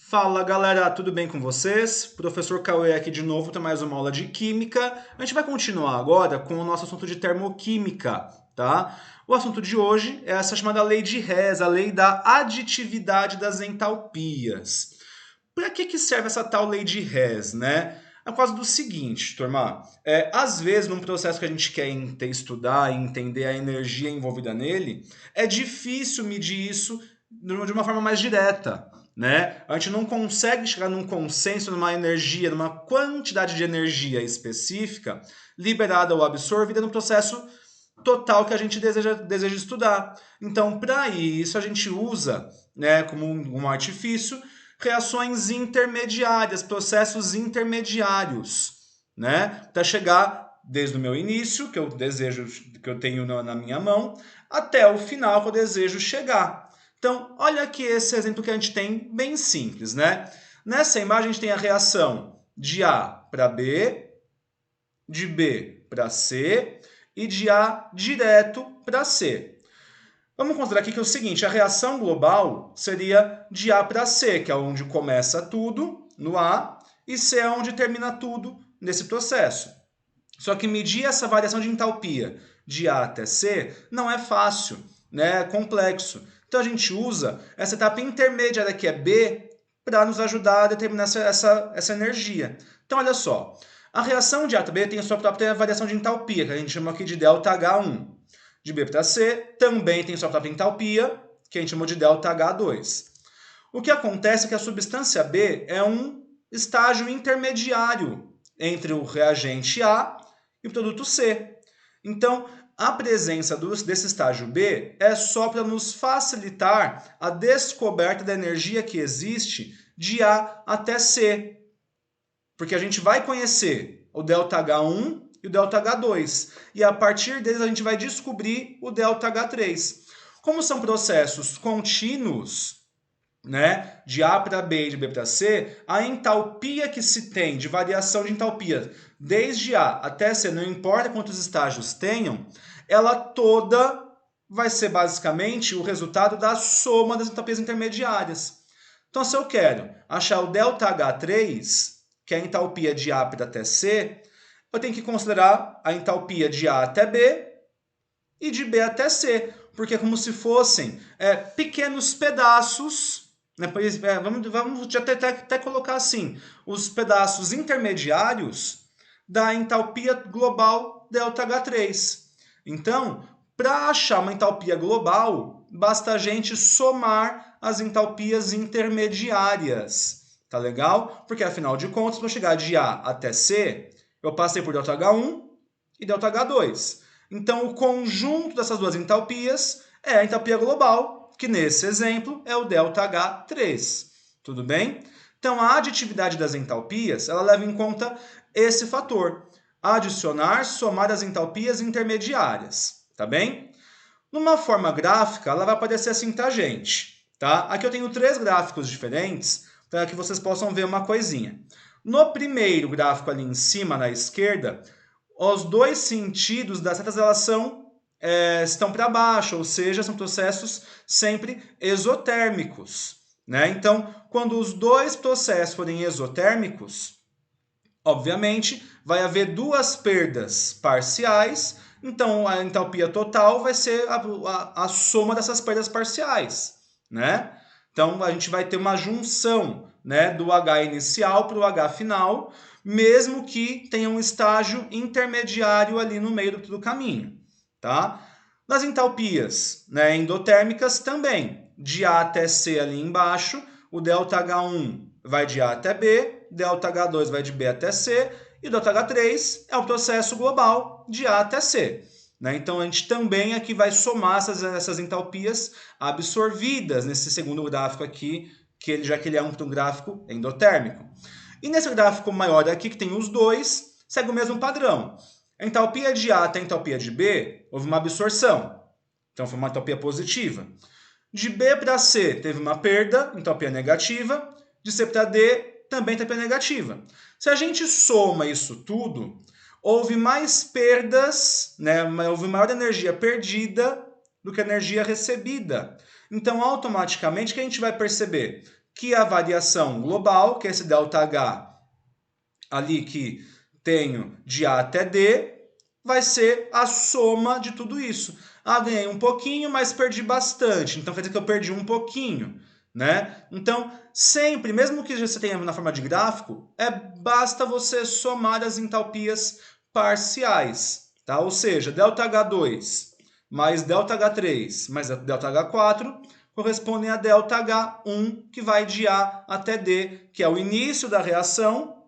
Fala galera, tudo bem com vocês? Professor Cauê aqui de novo para mais uma aula de Química. A gente vai continuar agora com o nosso assunto de termoquímica, tá? O assunto de hoje é essa chamada lei de Hess, a lei da aditividade das entalpias. Para que serve essa tal lei de Hess, né? É por causa do seguinte, turma. Às vezes, num processo que a gente quer estudar e entender a energia envolvida nele, é difícil medir isso de uma forma mais direta, né? A gente não consegue chegar num consenso, numa energia, numa quantidade de energia específica liberada ou absorvida no processo total que a gente deseja estudar. Então, para isso, a gente usa, né, como um artifício, reações intermediárias, processos intermediários, né, para chegar desde o meu início, que eu desejo, que eu tenho na minha mão, até o final que eu desejo chegar. Então, olha aqui esse exemplo que a gente tem, bem simples, né? Nessa imagem a gente tem a reação de A para B, de B para C e de A direto para C. Vamos considerar aqui que é o seguinte, a reação global seria de A para C, que é onde começa tudo, no A, e C é onde termina tudo nesse processo. Só que medir essa variação de entalpia de A até C não é fácil, né? É complexo. Então a gente usa essa etapa intermediária que é B para nos ajudar a determinar essa energia. Então olha só, a reação de A até B tem a sua própria variação de entalpia, que a gente chama aqui de ΔH1. De B para C também tem sua própria entalpia, que a gente chamou de ΔH2. O que acontece é que a substância B é um estágio intermediário entre o reagente A e o produto C. Então, a presença desse estágio B é só para nos facilitar a descoberta da energia que existe de A até C. Porque a gente vai conhecer o ΔH1 e o ΔH2. E a partir deles a gente vai descobrir o ΔH3. Como são processos contínuos, né, de A para B e de B para C, a entalpia que se tem de variação de entalpia desde A até C, não importa quantos estágios tenham, ela toda vai ser basicamente o resultado da soma das entalpias intermediárias. Então, se eu quero achar o ΔH3, que é a entalpia de A até C, eu tenho que considerar a entalpia de A até B e de B até C, porque é como se fossem pequenos pedaços, né? Vamos até colocar assim, os pedaços intermediários da entalpia global ΔH3. Então, para achar uma entalpia global, basta a gente somar as entalpias intermediárias. Tá legal? Porque, afinal de contas, para chegar de A até C, eu passei por ΔH1 e ΔH2. Então, o conjunto dessas duas entalpias é a entalpia global, que nesse exemplo é o ΔH3. Tudo bem? Então, a aditividade das entalpias, ela leva em conta esse fator. Adicionar, somar as entalpias intermediárias. Tá bem? Numa forma gráfica, ela vai aparecer assim, tá, gente? Tá? Aqui eu tenho 3 gráficos diferentes para que vocês possam ver uma coisinha. No primeiro gráfico ali em cima, na esquerda, os dois sentidos das setas elas estão para baixo, ou seja, são processos sempre exotérmicos. Né? Então, quando os dois processos forem exotérmicos, obviamente, vai haver duas perdas parciais, então a entalpia total vai ser a soma dessas perdas parciais. Né? Então, a gente vai ter uma junção, né, do H inicial para o H final, mesmo que tenha um estágio intermediário ali no meio do caminho. Tá? Nas entalpias, né, endotérmicas também, de A até C ali embaixo, o ΔH1 vai de A até B, ΔH2 vai de B até C, e o ΔH3 é o processo global de A até C. Né? Então, a gente também aqui vai somar essas entalpias absorvidas nesse segundo gráfico aqui, já que ele é um gráfico endotérmico. E nesse gráfico maior aqui, que tem os dois, segue o mesmo padrão. A entalpia de A até a entalpia de B, houve uma absorção. Então, foi uma entalpia positiva. De B para C, teve uma perda, entalpia negativa. De C para D, também entalpia negativa. Se a gente soma isso tudo, houve mais perdas, né? Houve maior energia perdida do que energia recebida. Então, automaticamente, o que a gente vai perceber? que a variação global, que é esse ΔH ali que tenho de A até D, vai ser a soma de tudo isso. Ah, ganhei um pouquinho, mas perdi bastante. Então quer dizer que eu perdi um pouquinho, né? Então, sempre, mesmo que você tenha na forma de gráfico, basta você somar as entalpias parciais, tá? Ou seja, ΔH2 mais ΔH3 mais ΔH4 correspondem a ΔH1, que vai de A até D, que é o início da reação,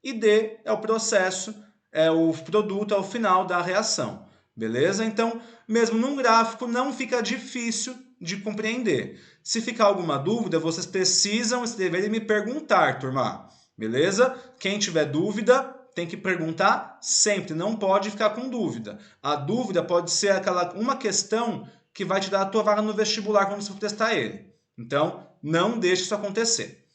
e D é o processo, é o produto, é o final da reação. Beleza? Então, mesmo num gráfico, não fica difícil de compreender. Se ficar alguma dúvida, vocês precisam escrever e me perguntar, turma. Beleza? Quem tiver dúvida, tem que perguntar sempre, não pode ficar com dúvida. A dúvida pode ser aquela uma questão que vai te dar a tua vaga no vestibular quando você for testar ele. Então, não deixe isso acontecer.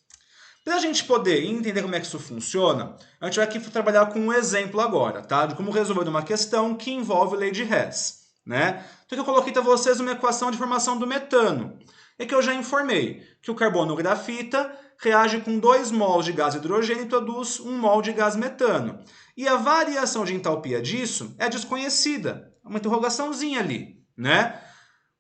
Para a gente poder entender como é que isso funciona, a gente vai aqui trabalhar com um exemplo agora, tá? De como resolver uma questão que envolve lei de Hess, né? Então, eu coloquei para vocês uma equação de formação do metano. É que eu já informei que o carbono grafita reage com 2 mols de gás hidrogênio e produz 1 mol de gás metano. E a variação de entalpia disso é desconhecida. É uma interrogaçãozinha ali, né?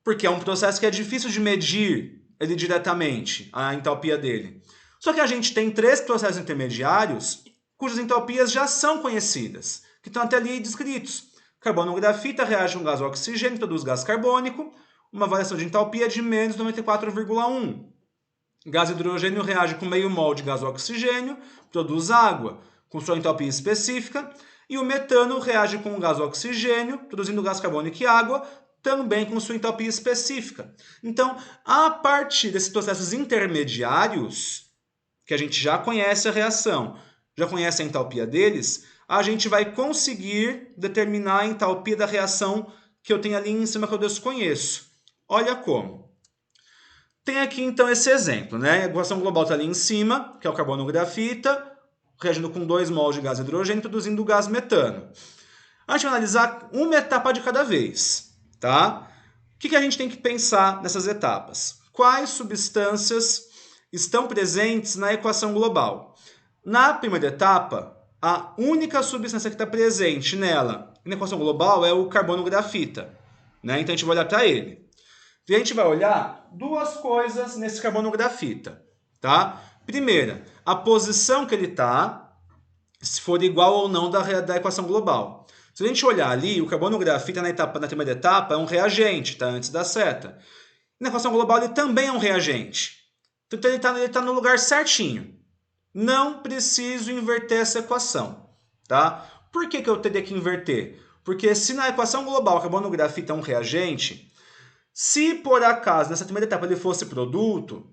Porque é um processo que é difícil de medir ele diretamente, a entalpia dele. Só que a gente tem 3 processos intermediários cujas entalpias já são conhecidas, que estão até ali descritos. Carbono grafita reage com gás oxigênio, produz gás carbônico, uma variação de entalpia de menos 94,1. Gás hidrogênio reage com meio mol de gás oxigênio, produz água, com sua entalpia específica, e o metano reage com o gás oxigênio, produzindo gás carbônico e água, também com sua entalpia específica. Então, a partir desses processos intermediários, que a gente já conhece a reação, já conhece a entalpia deles, a gente vai conseguir determinar a entalpia da reação que eu tenho ali em cima que eu desconheço. Olha como. Tem aqui então esse exemplo, né? A equação global está ali em cima, que é o carbono grafita, reagindo com 2 mols de gás hidrogênio, produzindo o gás metano. A gente vai analisar uma etapa de cada vez, tá? O que a gente tem que pensar nessas etapas? Quais substâncias estão presentes na equação global? Na primeira etapa, a única substância que está presente nela, na equação global, é o carbono grafita, né? Então a gente vai olhar para ele. E a gente vai olhar 2 coisas nesse carbono grafita, tá? Primeira, a posição que ele está, se for igual ou não da equação global. Se a gente olhar ali, o carbono grafita na primeira etapa é um reagente, tá? Antes da seta. Na equação global ele também é um reagente. Então ele tá no lugar certinho. Não preciso inverter essa equação, tá? Por que eu teria que inverter? Porque se na equação global o carbono grafita é um reagente, se por acaso nessa primeira etapa ele fosse produto,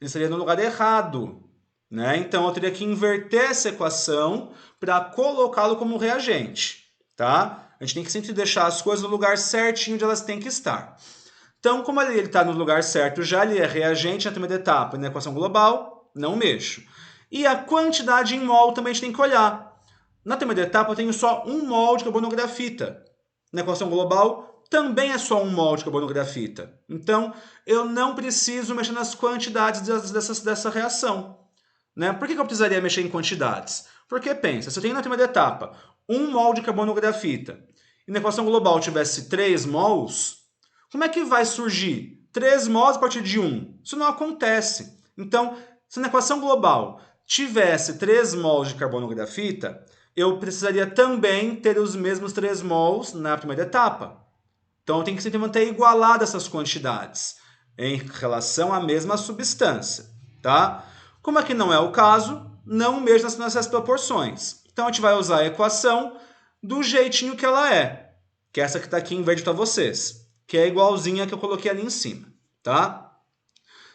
ele seria no lugar errado, né? Então eu teria que inverter essa equação para colocá-lo como reagente, tá? A gente tem que sempre deixar as coisas no lugar certinho onde elas têm que estar. Então, como ele está no lugar certo já, ele é reagente na primeira etapa, na equação global, não mexo. E a quantidade em mol também a gente tem que olhar. Na primeira etapa eu tenho só 1 mol de carbono grafita. Na equação global também é só 1 mol de carbono grafita. Então, eu não preciso mexer nas quantidades dessa reação. Né? Por que eu precisaria mexer em quantidades? Porque pensa, se eu tenho na primeira etapa 1 mol de carbono grafita e na equação global tivesse 3 mols, como é que vai surgir 3 mols a partir de 1? Isso não acontece. Então, se na equação global tivesse 3 mols de carbono grafita, eu precisaria também ter os mesmos 3 mols na primeira etapa. Então, eu tenho que sempre manter igualadas essas quantidades em relação à mesma substância, tá? Como aqui não é o caso, não mexo nessas proporções. Então, a gente vai usar a equação do jeitinho que ela é, que é essa que está aqui em verde para vocês, que é igualzinha a que eu coloquei ali em cima, tá?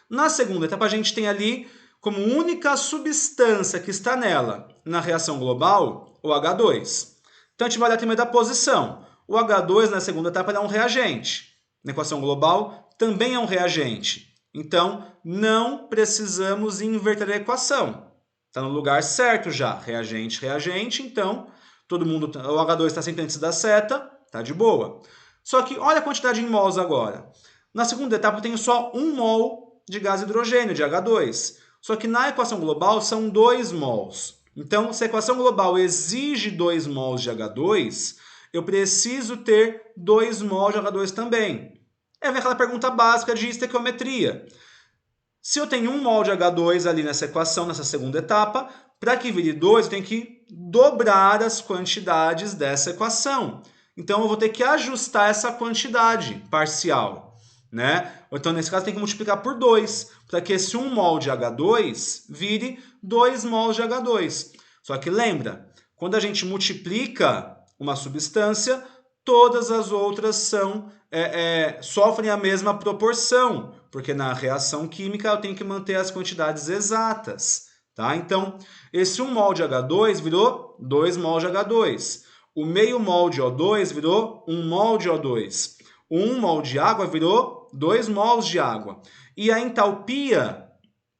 Na segunda etapa, a gente tem ali como única substância que está nela, na reação global, o H2. Então, a gente vai olhar também da posição. O H2, na segunda etapa, é um reagente. Na equação global, também é um reagente. Então, não precisamos inverter a equação. Está no lugar certo já. Reagente, reagente. Então, o H2 está sempre antes da seta. Está de boa. Só que olha a quantidade em mols agora. Na segunda etapa eu tenho só 1 mol de gás hidrogênio, de H2. Só que na equação global são 2 mols. Então, se a equação global exige 2 mols de H2, eu preciso ter 2 mols de H2 também. É aquela pergunta básica de estequiometria. Se eu tenho 1 mol de H2 ali nessa equação, nessa segunda etapa, para que vire 2, eu tenho que dobrar as quantidades dessa equação. Então, eu vou ter que ajustar essa quantidade parcial, né? Então, nesse caso, tem que multiplicar por 2, para que esse 1 mol de H2 vire 2 mols de H2. Só que lembra, quando a gente multiplica uma substância, todas as outras sofrem a mesma proporção, porque na reação química eu tenho que manter as quantidades exatas. Tá? Então, esse 1 mol de H2 virou 2 mol de H2. O meio mol de O2 virou 1 mol de O2. O 1 mol de água virou 2 mols de água. E a entalpia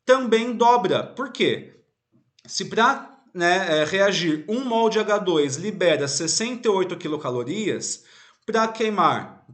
também dobra. Por quê? Se para reagir 1 mol de H2 libera 68 quilocalorias, para queimar,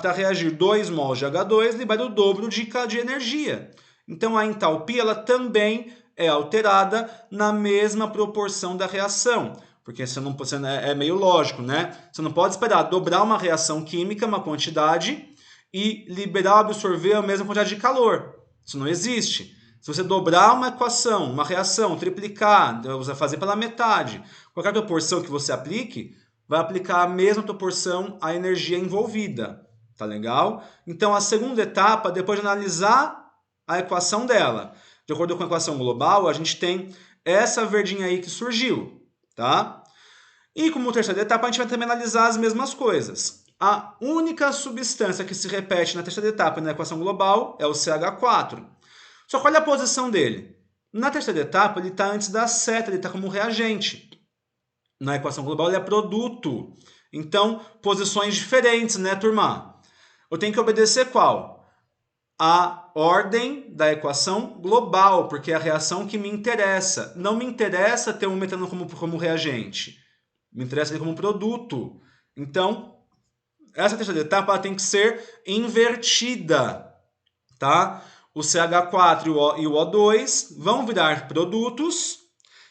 para reagir 2 mols de H2, libera o dobro de energia. Então, a entalpia ela também é alterada na mesma proporção da reação. Porque é meio lógico, né? Você não pode esperar dobrar uma reação química, uma quantidade, e liberar ou absorver a mesma quantidade de calor. Isso não existe. Se você dobrar uma equação, uma reação, triplicar, fazer pela metade, qualquer proporção que você aplique, vai aplicar a mesma proporção à energia envolvida. Tá legal? Então, a segunda etapa, depois de analisar a equação dela, de acordo com a equação global, a gente tem essa verdinha aí que surgiu. Tá? E como terceira etapa, a gente vai também analisar as mesmas coisas. A única substância que se repete na terceira etapa na equação global é o CH4. Só que olha a posição dele. Na terceira etapa, ele está antes da seta, ele está como reagente. Na equação global, ele é produto. Então, posições diferentes, né, turma? Eu tenho que obedecer qual? A ordem da equação global, porque é a reação que me interessa. Não me interessa ter um metano como reagente. Me interessa ele como produto. Então, essa terceira etapa ela tem que ser invertida. Tá? O CH4 e o O2 vão virar produtos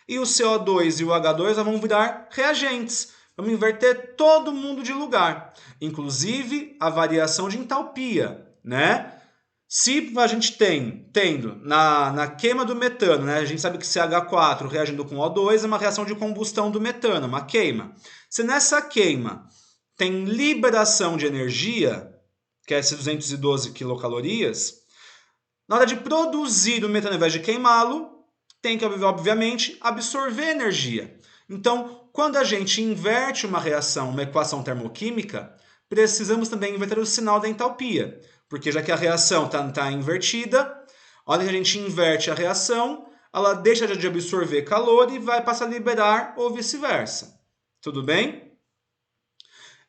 e o CO2 e o H2 vão virar reagentes. Vamos inverter todo mundo de lugar, inclusive a variação de entalpia, né? Se a gente tendo na queima do metano, né? A gente sabe que CH4 reagindo com O2 é uma reação de combustão do metano, uma queima. Se nessa queima tem liberação de energia, que é esses 212 quilocalorias, na hora de produzir o metano ao invés de queimá-lo, tem que, obviamente, absorver energia. Então, quando a gente inverte uma reação, uma equação termoquímica, precisamos também inverter o sinal da entalpia. Porque já que a reação está invertida, a hora que a gente inverte a reação, ela deixa de absorver calor e vai passar a liberar ou vice-versa. Tudo bem?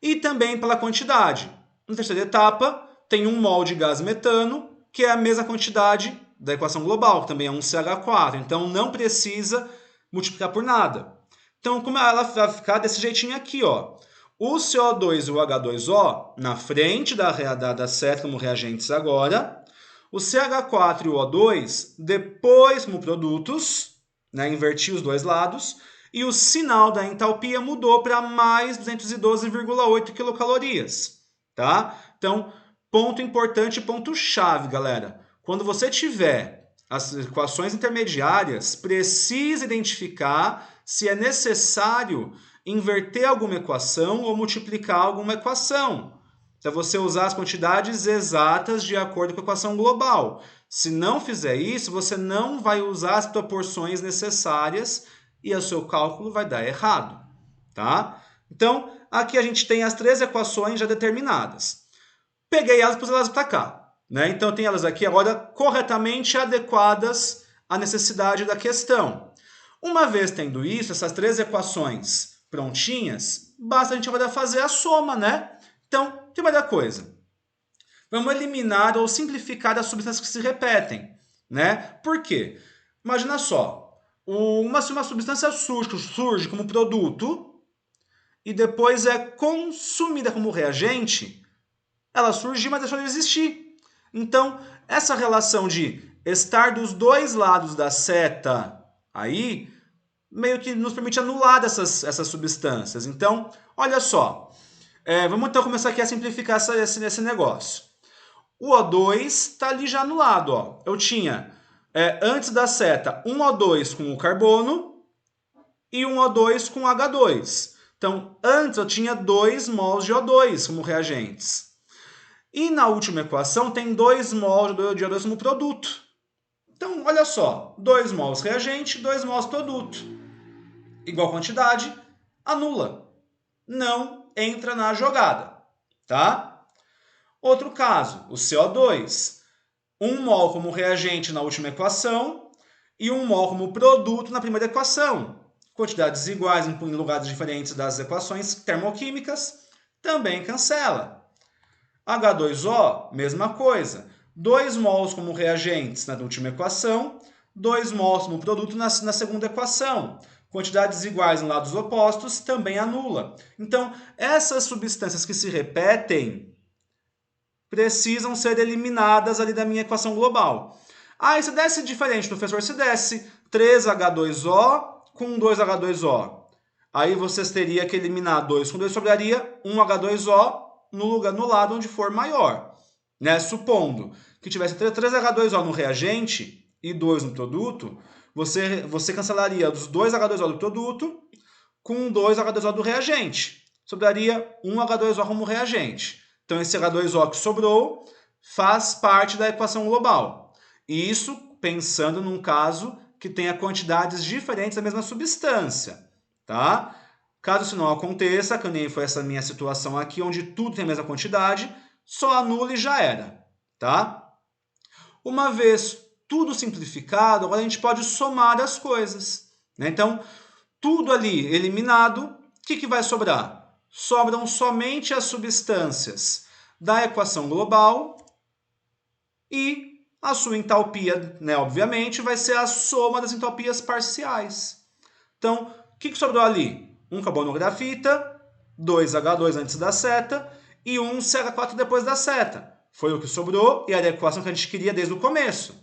E também pela quantidade. Na terceira etapa, tem 1 mol de gás metano, que é a mesma quantidade da equação global, que também é um CH4. Então, não precisa multiplicar por nada. Então, como ela vai ficar desse jeitinho aqui, ó. O CO2 e o H2O na frente da seta como reagentes agora. O CH4 e o O2 depois como produtos, né, inverti os dois lados. E o sinal da entalpia mudou para mais 212,8 quilocalorias. Tá? Então, ponto importante, ponto chave, galera. Quando você tiver as equações intermediárias, precisa identificar se é necessário inverter alguma equação ou multiplicar alguma equação. Então, você usar as quantidades exatas de acordo com a equação global. Se não fizer isso, você não vai usar as proporções necessárias e o seu cálculo vai dar errado. Tá? Então, aqui a gente tem as 3 equações já determinadas. Peguei elas e pus elas para cá. Né? Então, eu tenho elas aqui agora corretamente adequadas à necessidade da questão. Uma vez tendo isso, essas 3 equações prontinhas, basta a gente agora fazer a soma, né? Então, primeira coisa, vamos eliminar ou simplificar as substâncias que se repetem, né? Por quê? Imagina só, uma substância surge como produto e depois é consumida como reagente, ela surgiu, mas deixou de existir. Então, essa relação de estar dos dois lados da seta aí, meio que nos permite anular essas substâncias. Então, olha só. Vamos então começar aqui a simplificar esse negócio. O O2 está ali já anulado. Ó. Eu tinha, antes da seta, um O2 com o carbono e um O2 com H2. Então, antes eu tinha 2 mols de O2 como reagentes. E na última equação tem 2 mols de O2 como produto. Então, olha só, 2 mols reagente, 2 mols produto. Igual quantidade, anula. Não entra na jogada, tá? Outro caso, o CO2. 1 mol como reagente na última equação e 1 mol como produto na primeira equação. Quantidades iguais em lugares diferentes das equações termoquímicas, também cancela. H2O, mesma coisa. 2 mols como reagentes na última equação, 2 mols como produto na segunda equação. Quantidades iguais em lados opostos também anula. Então, essas substâncias que se repetem precisam ser eliminadas ali da minha equação global. Ah, e se desse diferente, professor, se desse 3H2O com 2H2O. Aí vocês teriam que eliminar 2 com 2, sobraria 1H2O no lado onde for maior. Né? Supondo que tivesse 3H2O no reagente e 2 no produto, você cancelaria os 2H2O do produto com 2H2O do reagente. Sobraria 1H2O como reagente. Então, esse H2O que sobrou faz parte da equação global. Isso pensando num caso que tenha quantidades diferentes da mesma substância. Tá? Caso isso não aconteça, que nem foi essa minha situação aqui, onde tudo tem a mesma quantidade, só anula e já era. Tá? Uma vez tudo simplificado, agora a gente pode somar as coisas. Né? Então, tudo ali eliminado, o que vai sobrar? Sobram somente as substâncias da equação global e a sua entalpia, né, obviamente, vai ser a soma das entalpias parciais. Então, o que sobrou ali? Um carbono grafita, 2H2 antes da seta e um CH4 depois da seta. Foi o que sobrou e era a equação que a gente queria desde o começo.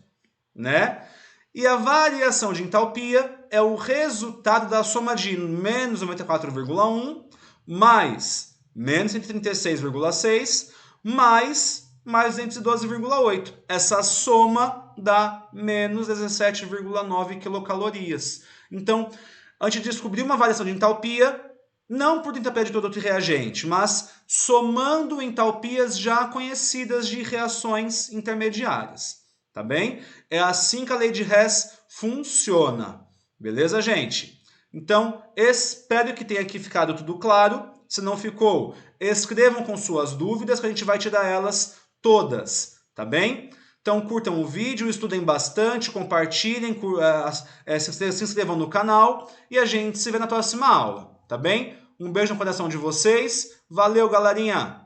Né? E a variação de entalpia é o resultado da soma de menos 94,1 mais menos 136,6 mais 212,8. Essa soma dá menos 17,9 quilocalorias. Então, a gente descobriu uma variação de entalpia, não por entalpia de produto e reagente, mas somando entalpias já conhecidas de reações intermediárias. Tá bem? É assim que a lei de Hess funciona. Beleza, gente? Então, espero que tenha aqui ficado tudo claro. Se não ficou, escrevam com suas dúvidas que a gente vai tirar elas todas, tá bem? Então, curtam o vídeo, estudem bastante, compartilhem, se inscrevam no canal e a gente se vê na próxima aula, tá bem? Um beijo no coração de vocês. Valeu, galerinha!